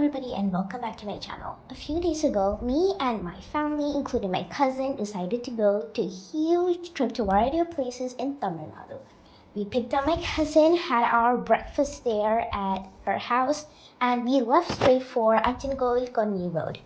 everybody and welcome back to my channel. A few days ago, me and my family, including my cousin, decided to go to a huge trip to a variety of places in Tamil Nadu. We picked up my cousin, had our breakfast there at her house, and we left straight for Achankovil Konni road.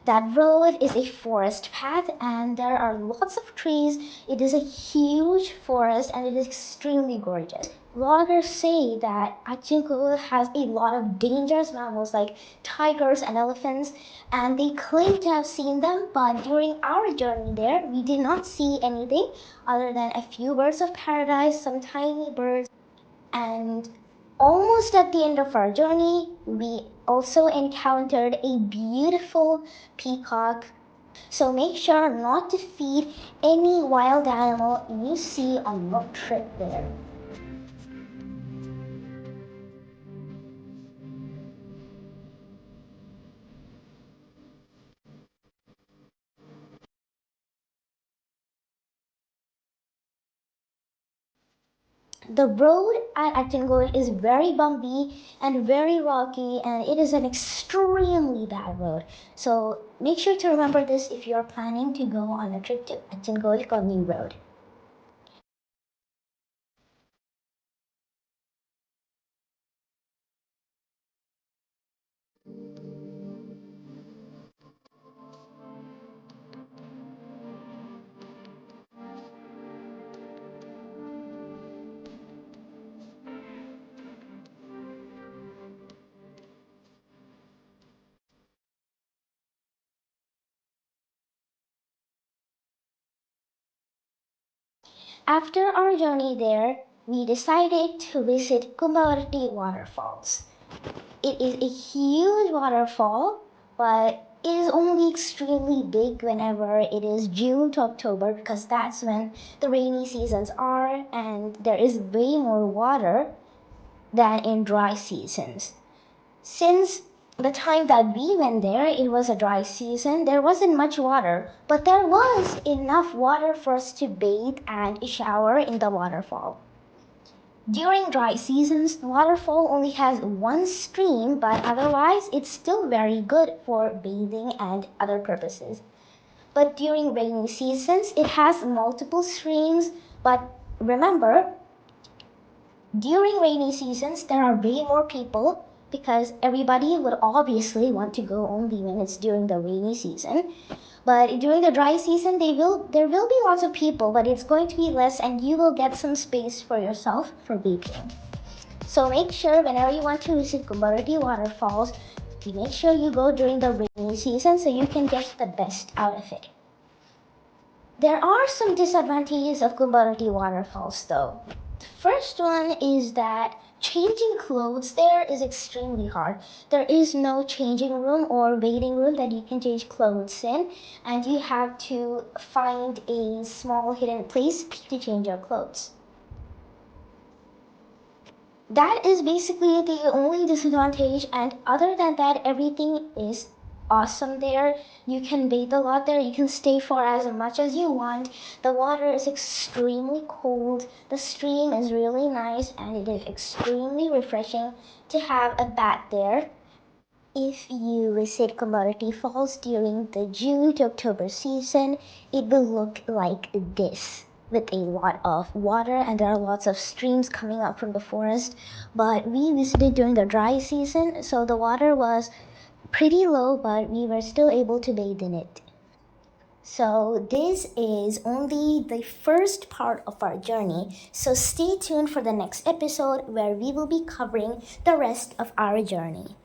That road is a forest path and there are lots of trees. It is a huge forest and it is extremely gorgeous. Vloggers say that Achankovil has a lot of dangerous mammals like tigers and elephants, and they claim to have seen them, but during our journey there, we did not see anything other than a few birds of paradise, some tiny birds, and almost at the end of our journey, we also encountered a beautiful peacock. So make sure not to feed any wild animal you see on your trip there. The road at Achankovil is very bumpy and very rocky, and it is an extremely bad road. So make sure to remember this if you are planning to go on a trip to Achankovil Konni Road. After our journey there, we decided to visit Kumbavarutty Waterfalls. It is a huge waterfall, but it is only extremely big whenever it is June to October because that's when the rainy seasons are and there is way more water than in dry seasons. Since the time that we went there, it was a dry season. There wasn't much water, but there was enough water for us to bathe and shower in the waterfall. During dry seasons, the waterfall only has one stream, but otherwise it's still very good for bathing and other purposes. But during rainy seasons, it has multiple streams, but remember, during rainy seasons, there are way more people because everybody would obviously want to go only when it's during the rainy season. But during the dry season, there will be lots of people, but it's going to be less and you will get some space for yourself for bathing. So make sure whenever you want to visit Kumbavarutty Waterfalls, you make sure you go during the rainy season so you can get the best out of it. There are some disadvantages of Kumbavarutty Waterfalls though. The first one is that changing clothes there is extremely hard. There is no changing room or waiting room that you can change clothes in, and you have to find a small hidden place to change your clothes. That is basically the only disadvantage, and other than that, everything is awesome there. You can bathe a lot there. You can stay for as much as you want. The water is extremely cold. The stream is really nice and it is extremely refreshing to have a bath there. If you visit Kumbavarutty Falls during the June to October season, it will look like this with a lot of water and there are lots of streams coming up from the forest. But we visited during the dry season, so the water was pretty low, but we were still able to bathe in it. So this is only the first part of our journey, so stay tuned for the next episode where we will be covering the rest of our journey.